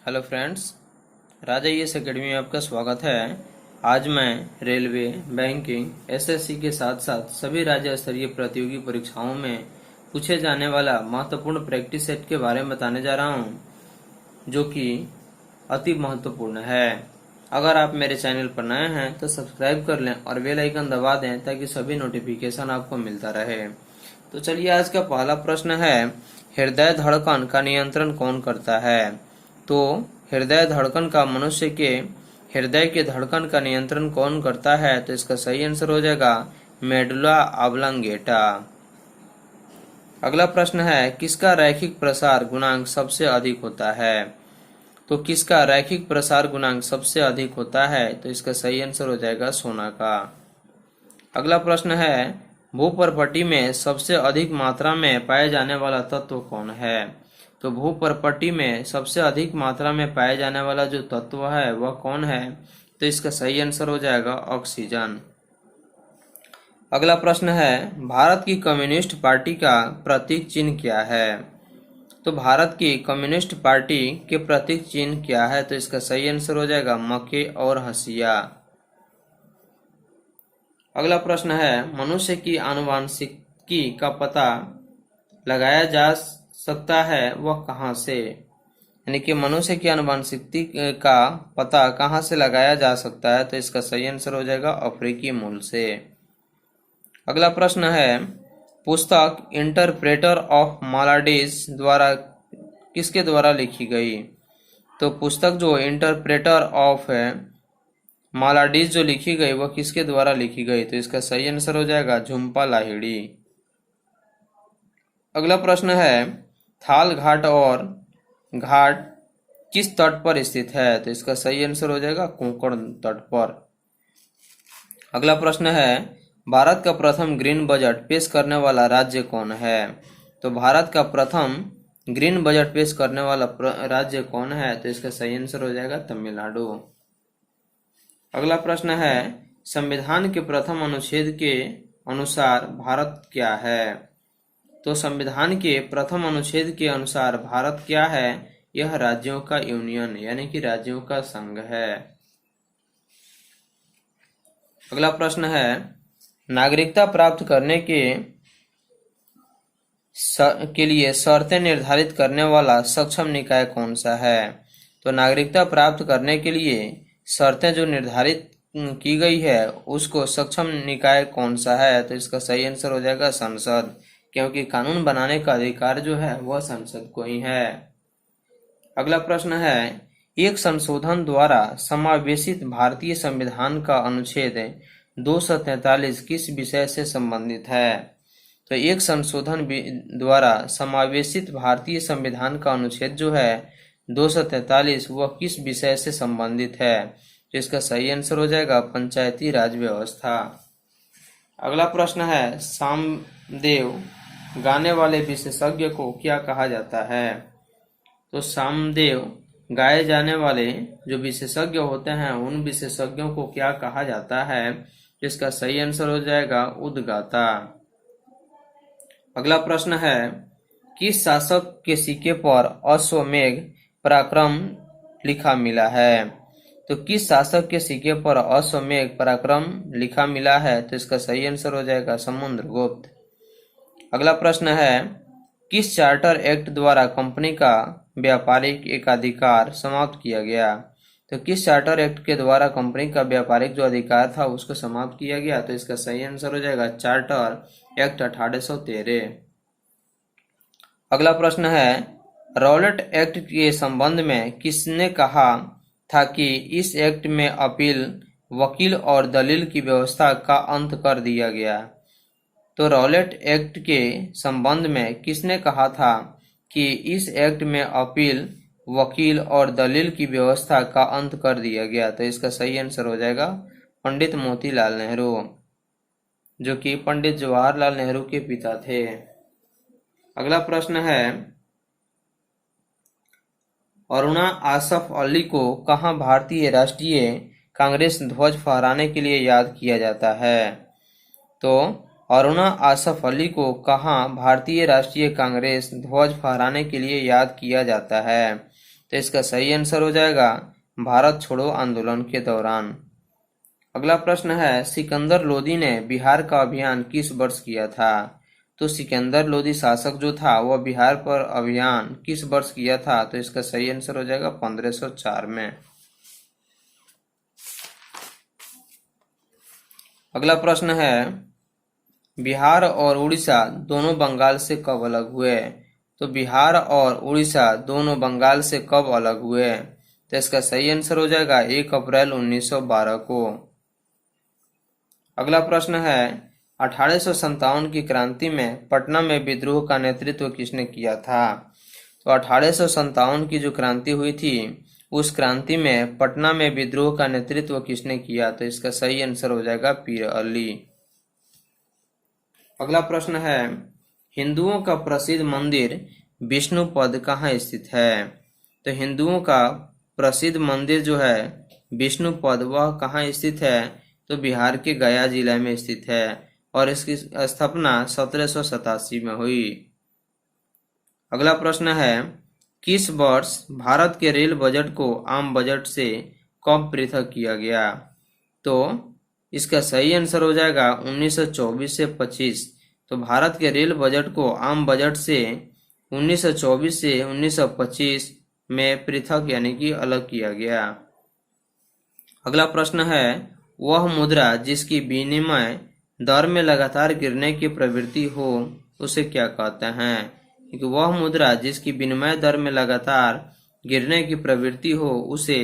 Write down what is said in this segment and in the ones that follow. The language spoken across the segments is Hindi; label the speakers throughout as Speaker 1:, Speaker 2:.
Speaker 1: हेलो फ्रेंड्स, राजा ईएस एकेडमी में आपका स्वागत है। आज मैं रेलवे, बैंकिंग, एसएससी के साथ साथ सभी राज्य स्तरीय प्रतियोगी परीक्षाओं में पूछे जाने वाला महत्वपूर्ण प्रैक्टिस सेट के बारे में बताने जा रहा हूं, जो कि अति महत्वपूर्ण है। अगर आप मेरे चैनल पर नए हैं तो सब्सक्राइब कर लें और बेल आइकन दबा दें ताकि सभी नोटिफिकेशन आपको मिलता रहे। तो चलिए, आज का पहला प्रश्न है, हृदय धड़कन का नियंत्रण कौन करता है? तो हृदय धड़कन का मनुष्य के हृदय के धड़कन का नियंत्रण कौन करता है? तो इसका सही आंसर हो जाएगा मेडुला ऑब्लांगेटा। अगला प्रश्न है, किसका रैखिक प्रसार गुणांक सबसे अधिक होता है? तो किसका रैखिक प्रसार गुणांक सबसे अधिक होता है? तो इसका सही आंसर हो जाएगा सोना का। अगला प्रश्न है, भूपर्पटी में सबसे अधिक मात्रा में पाए जाने वाला तत्व कौन है? तो भूपर्पटी में सबसे अधिक मात्रा में पाए जाने वाला जो तत्व है वह कौन है? तो इसका सही आंसर हो जाएगा ऑक्सीजन। अगला प्रश्न है, भारत की कम्युनिस्ट पार्टी का प्रतीक चिन्ह क्या है? तो भारत की कम्युनिस्ट पार्टी के प्रतीक चिन्ह क्या है? तो इसका सही आंसर हो जाएगा मक्के और हंसिया। अगला प्रश्न है, मनुष्य की आनुवांशिकी का पता लगाया जा सकता है वह कहाँ से? यानी कि मनुष्य की आनुवांशिकी का पता कहाँ से लगाया जा सकता है? तो इसका सही आंसर हो जाएगा अफ्रीकी मूल से। अगला प्रश्न है, पुस्तक इंटरप्रेटर ऑफ मालाडीज द्वारा किसके द्वारा लिखी गई? तो पुस्तक जो इंटरप्रेटर ऑफ मालाडीज जो लिखी गई वह किसके द्वारा लिखी गई? तो इसका सही आंसर हो जाएगा झुम्पा लाहिड़ी। अगला प्रश्न है, थाल घाट और घाट किस तट पर स्थित है? तो इसका सही आंसर हो जाएगा कोंकण तट पर। अगला प्रश्न है, भारत का प्रथम ग्रीन बजट पेश करने वाला राज्य कौन है? तो भारत का प्रथम ग्रीन बजट पेश करने वाला राज्य कौन है? तो इसका सही आंसर हो जाएगा तमिलनाडु। अगला प्रश्न है, संविधान के प्रथम अनुच्छेद के अनुसार भारत क्या है? तो संविधान के प्रथम अनुच्छेद के अनुसार भारत क्या है? यह राज्यों का यूनियन यानी कि राज्यों का संघ है। अगला प्रश्न है, नागरिकता प्राप्त करने के लिए शर्तें निर्धारित करने वाला सक्षम निकाय कौन सा है? तो नागरिकता प्राप्त करने के लिए शर्तें जो निर्धारित की गई है उसको सक्षम निकाय कौन सा है? तो इसका सही आंसर हो जाएगा संसद, क्योंकि कानून बनाने का अधिकार जो है वह संसद को ही है। अगला प्रश्न है, एक संशोधन द्वारा समावेशित भारतीय संविधान का अनुच्छेद 243 किस विषय से संबंधित है? तो एक संशोधन द्वारा समावेशित भारतीय संविधान का अनुच्छेद जो है 243 वह किस विषय से संबंधित है? तो इसका सही आंसर हो जाएगा पंचायती राज व्यवस्था। अगला प्रश्न है, सामदेव गाने वाले विशेषज्ञ को क्या कहा जाता है? तो सामदेव गाए जाने वाले जो विशेषज्ञ होते हैं उन विशेषज्ञों को क्या कहा जाता है? इसका सही आंसर हो जाएगा उद्गाता। अगला प्रश्न है, किस शासक के सिक्के पर अश्वमेघ पराक्रम लिखा मिला है? तो किस शासक के सिक्के पर अश्वमेघ पराक्रम लिखा मिला है? तो इसका सही आंसर हो जाएगा समुद्रगुप्त। अगला प्रश्न है, किस चार्टर एक्ट द्वारा कंपनी का व्यापारिक एकाधिकार समाप्त किया गया? तो किस चार्टर एक्ट के द्वारा कंपनी का व्यापारिक जो अधिकार था उसको समाप्त किया गया? तो इसका सही आंसर हो जाएगा चार्टर एक्ट 1813। अगला प्रश्न है, रॉलेट एक्ट के संबंध में किसने कहा था कि इस एक्ट में अपील, वकील और दलील की व्यवस्था का अंत कर दिया गया? तो रॉलेट एक्ट के संबंध में किसने कहा था कि इस एक्ट में अपील, वकील और दलील की व्यवस्था का अंत कर दिया गया? तो इसका सही आंसर हो जाएगा पंडित मोतीलाल नेहरू, जो कि पंडित जवाहरलाल नेहरू के पिता थे। अगला प्रश्न है, अरुणा आसफ अली को कहाँ भारतीय राष्ट्रीय कांग्रेस ध्वज फहराने के लिए याद किया जाता है? तो अरुणा आसफ अली को कहाँ भारतीय राष्ट्रीय कांग्रेस ध्वज फहराने के लिए याद किया जाता है? तो इसका सही आंसर हो जाएगा भारत छोड़ो आंदोलन के दौरान। अगला प्रश्न है, सिकंदर लोदी ने बिहार का अभियान किस वर्ष किया था? तो सिकंदर लोदी शासक जो था वह बिहार पर अभियान किस वर्ष किया था? तो इसका सही आंसर हो जाएगा 1504 में। अगला प्रश्न है, बिहार और उड़ीसा दोनों बंगाल से कब अलग हुए? तो बिहार और उड़ीसा दोनों बंगाल से कब अलग हुए? तो इसका सही आंसर हो जाएगा 1 अप्रैल 1912 को। अगला प्रश्न है, 1857 की क्रांति में पटना में विद्रोह का नेतृत्व किसने किया था? तो 1857 की जो क्रांति हुई थी उस क्रांति में पटना में विद्रोह का नेतृत्व किसने किया? तो इसका सही आंसर हो जाएगा पीर अली। अगला प्रश्न है, हिंदुओं का प्रसिद्ध मंदिर विष्णुपद कहाँ स्थित है? तो हिंदुओं का प्रसिद्ध मंदिर जो है विष्णुपद वह कहाँ स्थित है? तो बिहार के गया जिला में स्थित है और इसकी स्थापना 1787 में हुई। अगला प्रश्न है, किस वर्ष भारत के रेल बजट को आम बजट से कब पृथक किया गया? तो इसका सही आंसर हो जाएगा 1924 से 25। तो भारत के रेल बजट को आम बजट से 1924 से 1925 में पृथक यानी कि अलग किया गया। अगला प्रश्न है, वह मुद्रा जिसकी विनिमय दर में लगातार गिरने की प्रवृत्ति हो उसे क्या कहते हैं? क्योंकि वह मुद्रा जिसकी विनिमय दर में लगातार गिरने की प्रवृत्ति हो उसे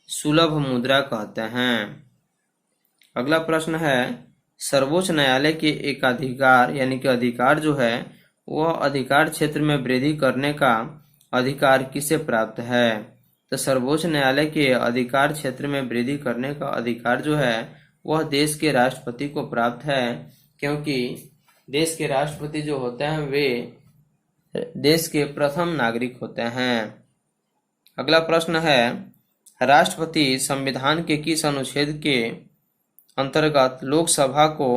Speaker 1: सुलभ मुद्रा कहते हैं। अगला प्रश्न है, सर्वोच्च न्यायालय के एक अधिकार यानी कि अधिकार जो है वह अधिकार क्षेत्र में वृद्धि करने का अधिकार किसे प्राप्त है? तो सर्वोच्च न्यायालय के अधिकार क्षेत्र में वृद्धि करने का अधिकार जो है वह देश के राष्ट्रपति को प्राप्त है, क्योंकि देश के राष्ट्रपति जो होते हैं वे देश के प्रथम नागरिक होते हैं। अगला प्रश्न है, राष्ट्रपति संविधान के किस अनुच्छेद के अंतर्गत लोकसभा को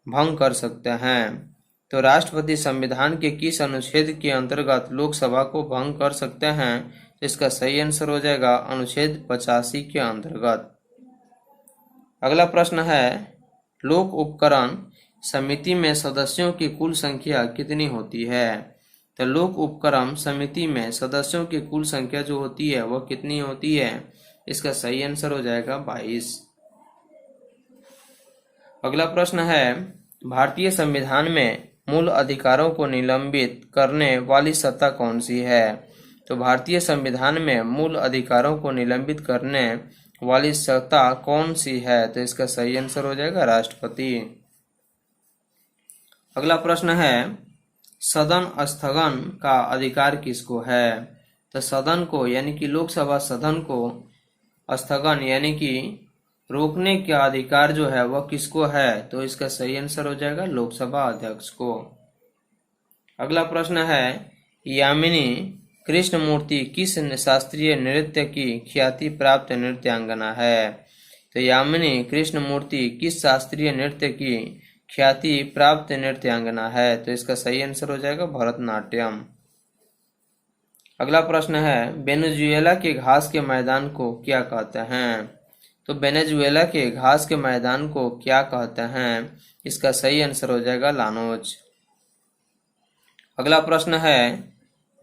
Speaker 1: भंग कर सकते हैं? तो राष्ट्रपति संविधान के किस अनुच्छेद के अंतर्गत लोकसभा को भंग कर सकते हैं? तो इसका सही आंसर हो जाएगा अनुच्छेद 85 के अंतर्गत। अगला प्रश्न है, लोक उपकरण समिति में सदस्यों की कुल संख्या कितनी होती है? तो लोक उपकरण समिति में सदस्यों की कुल संख्या जो होती है वह कितनी होती है? इसका सही आंसर हो जाएगा 22। अगला प्रश्न है, भारतीय संविधान में मूल अधिकारों को निलंबित करने वाली सत्ता कौन सी है? तो भारतीय संविधान में मूल अधिकारों को निलंबित करने वाली सत्ता कौन सी है? तो इसका सही आंसर हो जाएगा राष्ट्रपति। अगला प्रश्न है, सदन स्थगन का अधिकार किसको है? तो सदन को यानी कि लोकसभा सदन को स्थगन यानी कि रोकने का अधिकार जो है वह किसको है? तो इसका सही आंसर हो जाएगा लोकसभा अध्यक्ष को। अगला प्रश्न है, यामिनी कृष्णमूर्ति किस शास्त्रीय नृत्य की ख्याति प्राप्त नृत्यांगना है? तो यामिनी कृष्णमूर्ति किस शास्त्रीय नृत्य की ख्याति प्राप्त नृत्यांगना है? तो इसका सही आंसर हो जाएगा भरतनाट्यम। अगला प्रश्न है, वेनेजुएला के घास के मैदान को क्या कहते हैं? तो वेनेजुएला के घास के मैदान को क्या कहते हैं? इसका सही आंसर हो जाएगा लानोज। अगला प्रश्न है,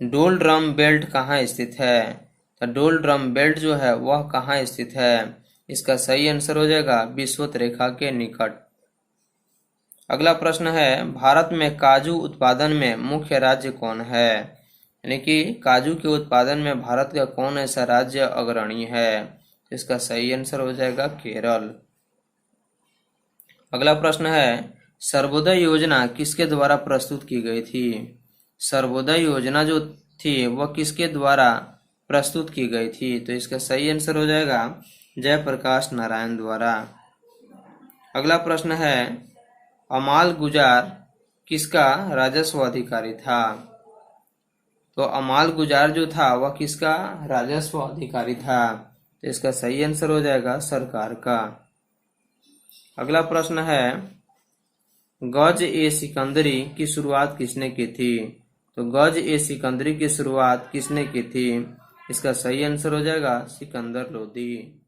Speaker 1: डोल ड्रम बेल्ट कहाँ स्थित है? तो डोल ड्रम बेल्ट जो है वह कहाँ स्थित है? इसका सही आंसर हो जाएगा विषुवत रेखा के निकट। अगला प्रश्न है, भारत में काजू उत्पादन में मुख्य राज्य कौन है? यानी कि काजू के उत्पादन में भारत का कौन ऐसा राज्य अग्रणी है? इसका सही आंसर हो जाएगा केरल। अगला प्रश्न है, सर्वोदय योजना किसके द्वारा प्रस्तुत की गई थी? सर्वोदय योजना जो थी वह किसके द्वारा प्रस्तुत की गई थी? तो इसका सही आंसर हो जाएगा जयप्रकाश नारायण द्वारा। अगला प्रश्न है, अमाल गुजार किसका राजस्व अधिकारी था? तो अमाल गुजार जो था वह किसका राजस्व अधिकारी था? तो इसका सही आंसर हो जाएगा सरकार का। अगला प्रश्न है, गज ए सिकंदरी की शुरुआत किसने की थी? तो गज ए सिकंदरी की शुरुआत किसने की थी? इसका सही आंसर हो जाएगा सिकंदर लोदी।